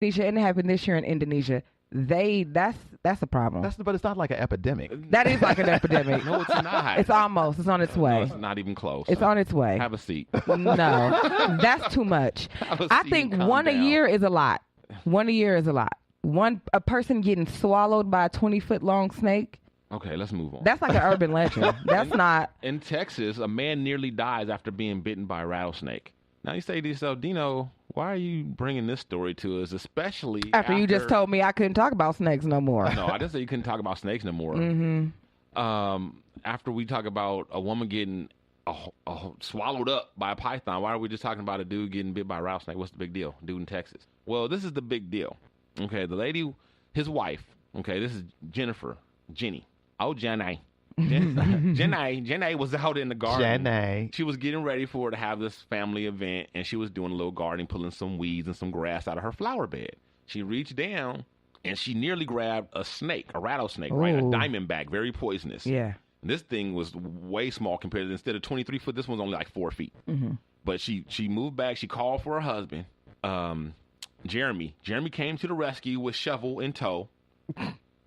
Indonesia, and it happened this year in Indonesia. That's a problem. But it's not like an epidemic. That is like an epidemic. No, it's not. It's almost. It's on its way. No, it's not even close. It's on its way. Have a seat. No, that's too much. I think one a year is a lot. One a year is a lot. A person getting swallowed by a 20-foot long snake. Okay, let's move on. That's like an urban legend. That's not. In Texas, a man nearly dies after being bitten by a rattlesnake. Now you say to yourself, Dino, why are you bringing this story to us, especially after you just told me I couldn't talk about snakes no more? No, I didn't say you couldn't talk about snakes no more. After we talk about a woman getting swallowed up by a python, why are we just talking about a dude getting bit by a rattlesnake? What's the big deal? Dude in Texas. Well, this is the big deal. Okay, the lady, his wife, okay, this is Jenny. Oh, Jenny. Jenny was out in the garden. Jenny. She was getting ready to have this family event, and she was doing a little gardening, pulling some weeds and some grass out of her flower bed. She reached down, and she nearly grabbed a snake, a rattlesnake, right? A diamondback, very poisonous. Yeah. This thing was way small compared to, instead of 23 foot, this one's only like 4 feet. But she moved back. She called for her husband, Jeremy. Jeremy came to the rescue with shovel in tow,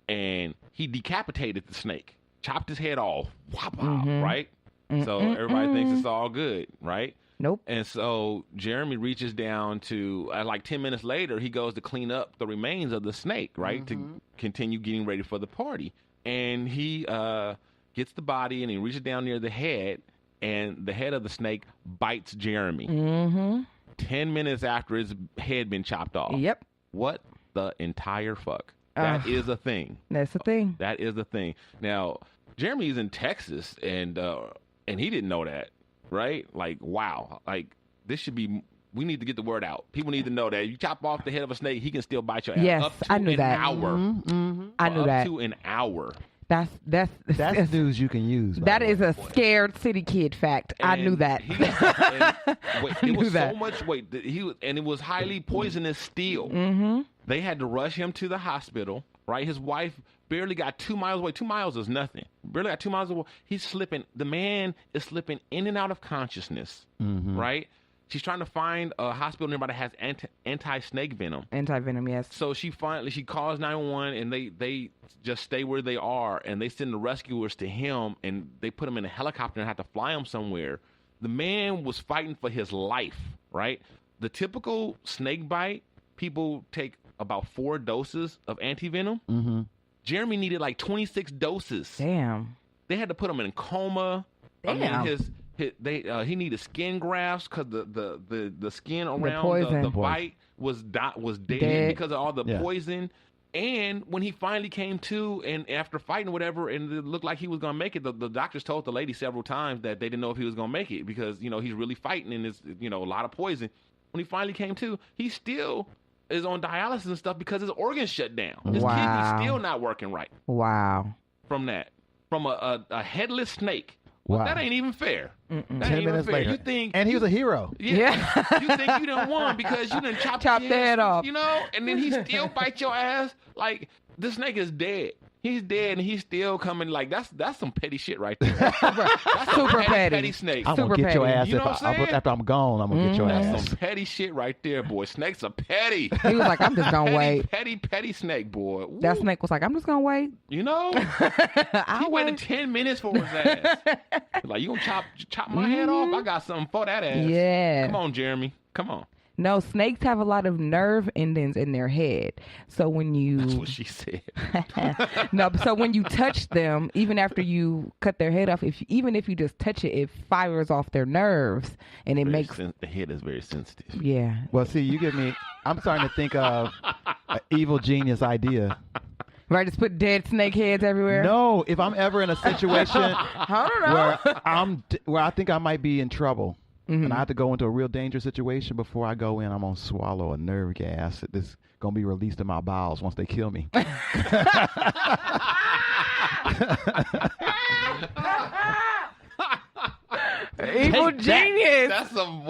and he decapitated the snake. Chopped his head off, right? So everybody thinks it's all good, right? Nope. And so Jeremy reaches down to, like 10 minutes later, he goes to clean up the remains of the snake, right? To continue getting ready for the party. And he gets the body and he reaches down near the head, and the head of the snake bites Jeremy. 10 minutes after his head been chopped off. Yep. What the entire fuck? That is a thing. That's a thing. That is a thing. Now, Jeremy's in Texas, and he didn't know that, right? Like, wow. Like, this should be. We need to get the word out. People need to know that if you chop off the head of a snake, he can still bite your ass. Yes, up to I knew an that. hour. I knew that. Up to an hour. That's news you can use. That is a scared city kid fact. I knew that. It was so much weight. And it was highly poisonous steel. They had to rush him to the hospital, right? His wife barely got 2 miles away. 2 miles is nothing. Barely got 2 miles away. He's slipping. The man is slipping in and out of consciousness, right? She's trying to find a hospital nearby that has anti-snake venom. Anti-venom, yes. So she calls 911, and they just stay where they are, and they send the rescuers to him, and they put him in a helicopter and have to fly him somewhere. The man was fighting for his life, right? The typical snake bite, people take about 4 doses of anti-venom. Jeremy needed like 26 doses. Damn. They had to put him in a coma. Damn. I mean, he needed skin grafts because the skin around the bite was dead because of all the poison. And when he finally came to, and after fighting whatever, and it looked like he was going to make it, the doctors told the lady several times that they didn't know if he was going to make it because, he's really fighting and it's, a lot of poison. When he finally came to, he still is on dialysis and stuff because his organs shut down. His kidney's still not working right. Wow. From a headless snake. Wow. Well, that ain't even fair. That 10 ain't even minutes fair. later. You think, and he was a hero. Yeah. You think you done won because you done chopped the head off. And then he still bites your ass. Like, the snake is dead. He's dead and he's still coming. Like, that's some petty shit right there. That's super petty snake. I'm going to get your ass. You know what I'm saying? After I'm gone, I'm going to get your ass. That's some petty shit right there, boy. Snakes are petty. He was like, I'm just going to wait. Petty snake, boy. Ooh. That snake was like, I'm just going to wait. He waited 10 minutes for his ass. Like, you going to chop my head off? I got something for that ass. Yeah. Come on, Jeremy. Come on. No, snakes have a lot of nerve endings in their head. So when you... That's what she said. No, so when you touch them, even after you cut their head off, even if you just touch it, it fires off their nerves and it makes... The head is very sensitive. Yeah. Well, see, you give me... I'm starting to think of an evil genius idea. Right, just put dead snake heads everywhere? No, if I'm ever in a situation I don't know. where I think I might be in trouble, and I have to go into a real dangerous situation, before I go in, I'm going to swallow a nerve gas that's going to be released in my bowels once they kill me. Evil genius. That's some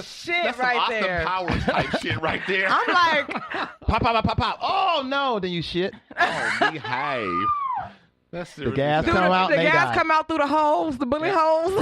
shit right there. Austin Powers type shit right there. I'm like, pop, pop, pop, pop. Oh, no, then you shit. Oh, behave. That's the gas come out. The gas come out through the holes, the bullet holes.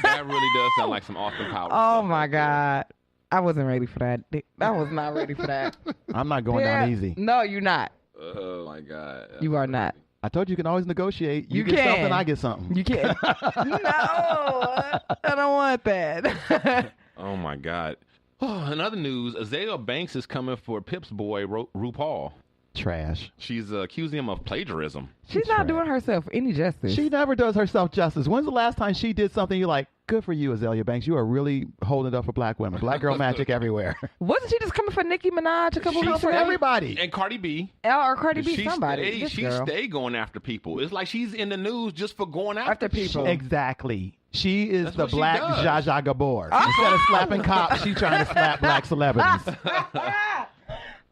That really does sound like some Austin Powers. Oh stuff my God. I wasn't ready for that. I was not ready for that. I'm not going down easy. No, you're not. Oh my God. You are not. I told you can always negotiate. You get something, I get something. You can. No, I don't want that. Oh my God. Oh, in other news, Azalea Banks is coming for Pip's boy, RuPaul. Trash. She's accusing him of plagiarism. She's not doing herself any justice. She never does herself justice. When's the last time she did something you're like, good for you, Azalea Banks. You are really holding it up for black women. Black girl magic everywhere. Wasn't she just coming for Nicki Minaj a couple weeks ago? For everybody. And Cardi B. Or Cardi B, somebody. She stay going after people. It's like she's in the news just for going after people. Exactly. She is the black Zsa Zsa Gabor. Instead of slapping cops, she's trying to slap black celebrities.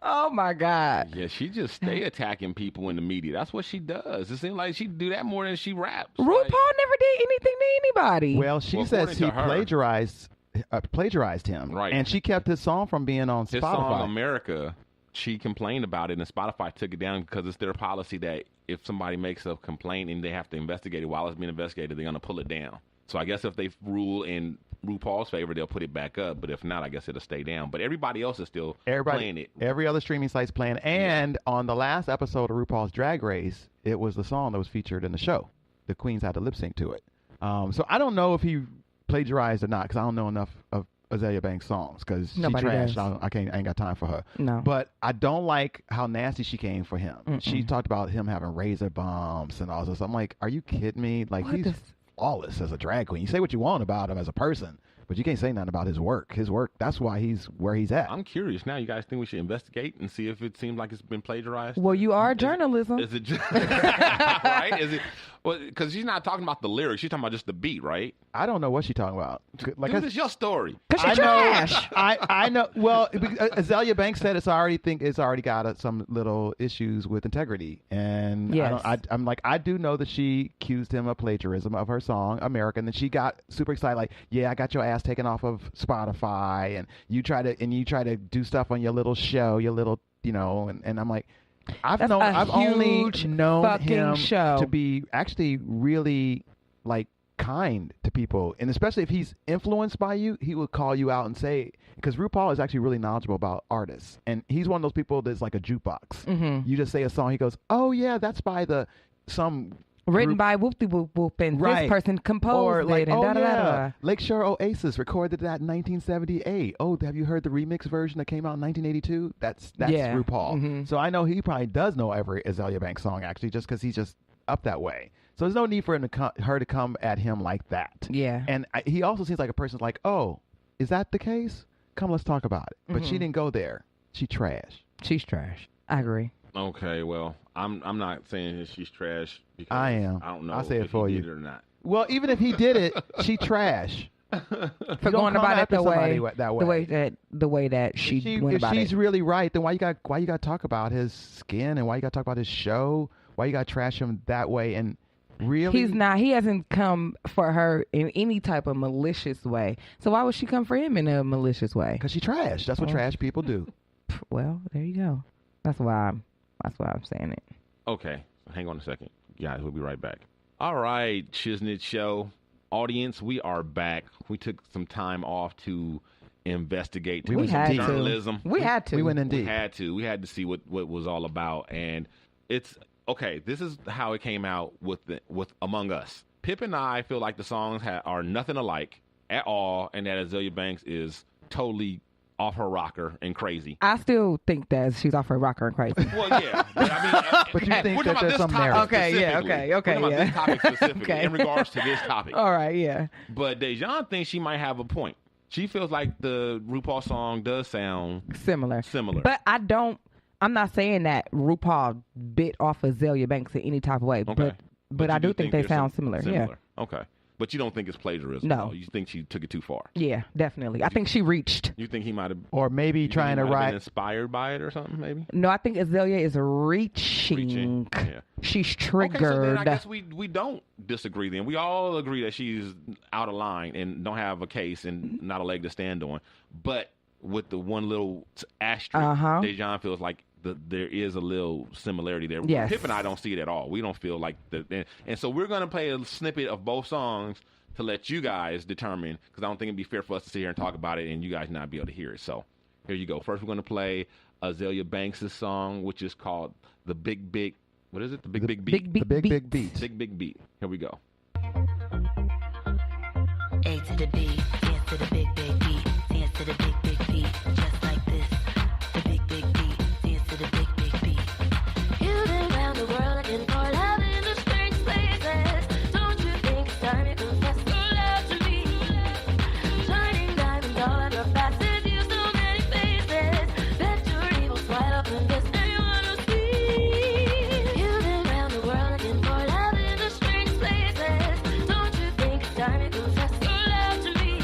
Oh my God. Yeah, she just stay attacking people in the media. That's what she does. It seems like she do that more than she raps. RuPaul never did anything to anybody. Well, she says he plagiarized him. Right. And she kept his song from being on Spotify. His song America, she complained about it, and Spotify took it down because it's their policy that if somebody makes a complaint and they have to investigate it while it's being investigated, they're going to pull it down. So I guess if they rule in RuPaul's favor, they'll put it back up. But if not, I guess it'll stay down. But everybody else is still playing it. Every other streaming site's playing. And on the last episode of RuPaul's Drag Race, it was the song that was featured in the show. The queens had to lip sync to it. So I don't know if he plagiarized or not because I don't know enough of Azalea Banks' songs because she trashed. I ain't got time for her. No. But I don't like how nasty she came for him. She talked about him having razor bumps and all this. I'm like, are you kidding me? Like he's flawless as a drag queen. You say what you want about him as a person, but you can't say nothing about his work. His work, that's why he's where he's at. I'm curious now. You guys think we should investigate and see if it seems like it's been plagiarized? Well, you are journalism. Is it just, right? Is it? Well, because she's not talking about the lyrics. She's talking about just the beat, right? I don't know what she's talking about. Like, this is your story. Because she's trash. I know. Well, Azalea Banks said it's already got some little issues with integrity, and yes. I'm like, I do know that she accused him of plagiarism of her song America, and then she got super excited, like, yeah, I got your ass taken off of Spotify, and you try to do stuff on your little show, your little, and I'm like. I've only known him to be actually really like kind to people, and especially if he's influenced by you, he will call you out and say, because RuPaul is actually really knowledgeable about artists, and he's one of those people that's like a jukebox. Mm-hmm. You just say a song, he goes, oh yeah, that's by some written by Whoopty Whoop Whoop, and this person composed it, and da-da-da-da. Lakeshore Oasis recorded that in 1978. Oh, have you heard the remix version that came out in 1982? That's RuPaul. Mm-hmm. So I know he probably does know every Azalea Banks song, actually, just because he's just up that way. So there's no need for her to come at him like that. Yeah. And he also seems like a person like, oh, is that the case? Come, let's talk about it. But she didn't go there. She trash. She's trash. I agree. Okay, well, I'm not saying that she's trash because I am. I don't know I'll say it if for he you. did it or not. Well, even if he did it, she trash. For going about it the way that she went about it. If she's really right, then why you got to talk about his skin, and why you got to talk about his show? Why you got to trash him that way? And really, he hasn't come for her in any type of malicious way. So why would she come for him in a malicious way? Because she trash. That's what trash people do. Well, there you go. That's why I'm saying it. Okay, hang on a second, guys. We'll be right back. All right, Shiznit Show audience, we are back. We took some time off to investigate journalism. We had to. We went indeed. We had to see what was all about, and it's okay. This is how it came out with Among Us. Pip and I feel like the songs are nothing alike at all, and that Azalea Banks is totally off her rocker and crazy. I still think that she's off her rocker and crazy. Well, yeah. But I mean, but you think that there's some merit. Okay, yeah, okay. We're talking about this topic specifically in regards to this topic. All right, yeah. But Dejan thinks she might have a point. She feels like the RuPaul song does sound similar. But I'm not saying that RuPaul bit off Azalea Banks in any type of way, okay. but I do think they sound similar. Yeah. Okay. But you don't think it's plagiarism? No. You think she took it too far? Yeah, definitely. I think she reached. You think he might have... Or maybe trying to write... been inspired by it or something, maybe? No, I think Azalea is reaching. Yeah. She's triggered. Okay, so then I guess we don't disagree then. We all agree that she's out of line and don't have a case and not a leg to stand on. But with the one little asterisk, Dejan feels like there is a little similarity there. Yes. Pip and I don't see it at all. We don't feel like and so we're going to play a snippet of both songs to let you guys determine, because I don't think it'd be fair for us to sit here and talk about it and you guys not be able to hear it. So here you go. First, we're going to play Azalea Banks' song, which is called The Big Big, what is it? The Big Big Beat. The Big Big Beat. Big Big Beat. Here we go. A to the B, dance to the big big beat, dance to the big big beat, just like this. The big big beat, dance to the big big beat. You've been around the world looking for love in the strange places. Don't you think it's time you confess your love to me? Shining diamonds all over your faces, you so many faces. Bet your evil smile up and kiss anyone who sees. You've been around the world looking for love in the strange places. Don't you think it's time you confess your love to me?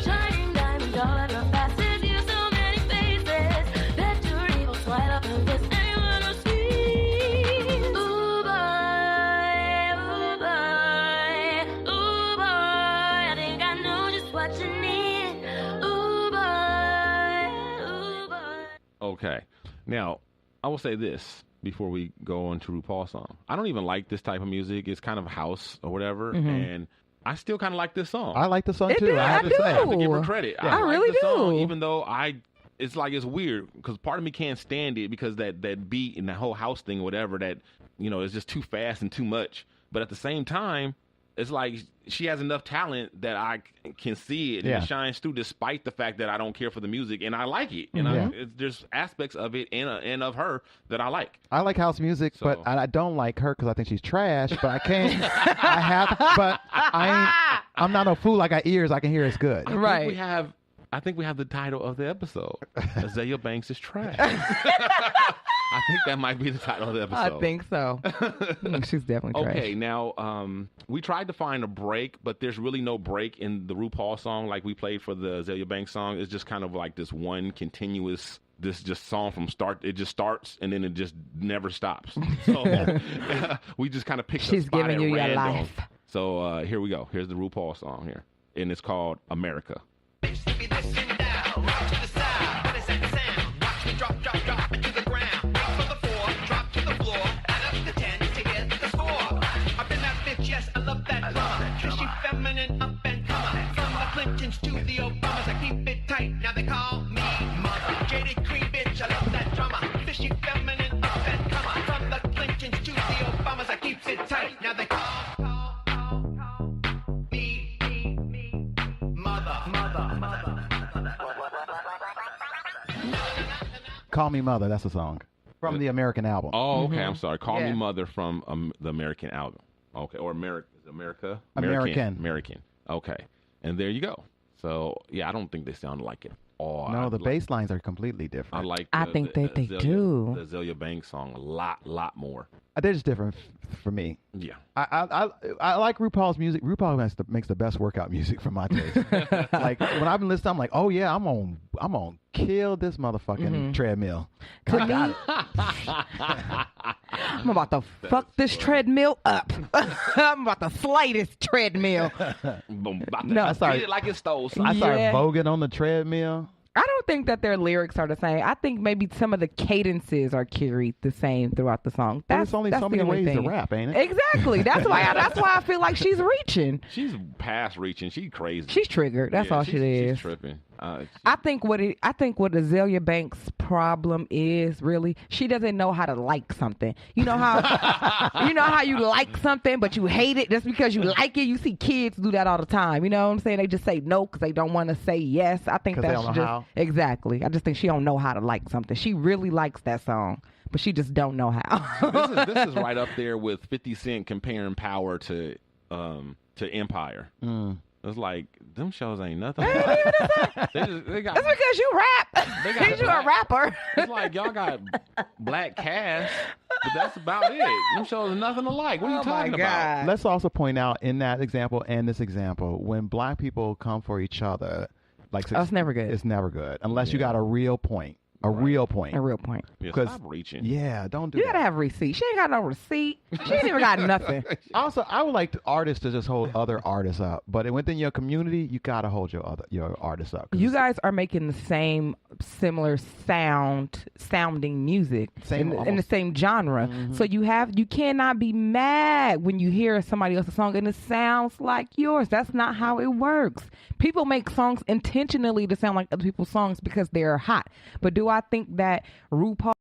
Shining diamonds all over your faces, you so many faces. Bet your evil smile up and kiss anyone who sees. Ooh boy, ooh boy, ooh boy, I think I know just what you need. Ooh boy, Okay. Now, I will say this before we go on to RuPaul's song. I don't even like this type of music. It's kind of house or whatever, and I still kind of like this song. I like the song too. do. I have I to say. I have to give her credit. I like really the song, do. even though it's like it's weird because part of me can't stand it because that beat and that whole house thing or whatever that is just too fast and too much. But at the same time, it's like she has enough talent that I can see it and it shines through, despite the fact that I don't care for the music and I like it. And there's aspects of it and of her that I like. I like house music, So- but I don't like her because I think she's trash. But I can't. I'm not no fool. I got ears. I can hear it's good. Right. I think we have the title of the episode. Azalea Banks is trash. I think that might be the title of the episode. I think so. She's definitely trash. Okay, now we tried to find a break, but there's really no break in the RuPaul song like we played for the Azalea Banks song. It's just kind of like this one continuous, this just song from start. It just starts and then it just never stops. So we just kind of picked She's a spot giving at you your random. life. So here we go. Here's the RuPaul song here, and it's called America. To the Obamas, I keep it tight. Now they call me mother. Jaded cream bitch, I love that drama. Fishy, feminine, up and coming. From the Clintons to the Obamas, I keep it tight. Now they call me mother. Call Me Mother. That's a song from the American album. Oh, okay. I'm sorry. Call Me Yeah. Mother from the American album. Okay, or America? American. American. Okay, and there you go. So yeah, I don't think they sound like it all. No, the bass lines are completely I different. like. I think that they do. The Azalea Banks song a lot more. They're just different for me. Yeah. I like RuPaul's music. RuPaul makes the best workout music for my taste. Like when I've been listening, I'm like, oh yeah, I'm on kill this motherfucking treadmill. To me, I'm about to fuck this treadmill up. I'm about to slay this treadmill. No, I started it like it stole. I started Yeah. voguing on the treadmill. I don't think that their lyrics are the same. I think maybe some of the cadences are carried the same throughout the song. There's only so the many only ways thing. to rap, ain't it? Exactly. That's why I feel like she's reaching. She's past reaching. She's crazy. She's triggered. That's all she is. She's tripping. I think what Azalea Banks' problem is really she doesn't know how to like something. You know how you like something but you hate it just because you like it. You see kids do that all the time. You know what I'm saying? They just say no because they don't want to say yes. I think 'Cause that's they don't know just how. exactly. I just think she don't know how to like something. She really likes that song, but she just don't know how. this is right up there with 50 Cent comparing Power to Empire. It's like them shows ain't nothing. they got, That's because you rap. They got Because you're a rapper. It's like y'all got black cast, but that's about it. Them shows are nothing alike. What are you talking about? Let's also point out in that example and this example, when black people come for each other, like Oh, it's never good. It's never good unless you got a real point. A real point. A real point. Yeah, stop reaching. Yeah, don't do You that. gotta have receipt. She ain't got no receipt. She ain't even got nothing. Also, I would like artists to just hold other artists up, but within your community, you gotta hold your artists up. You guys are making the same similar sounding music in the same genre. Mm-hmm. So you cannot be mad when you hear somebody else's song and it sounds like yours. That's not how it works. People make songs intentionally to sound like other people's songs because they're hot. But do I think that RuPaul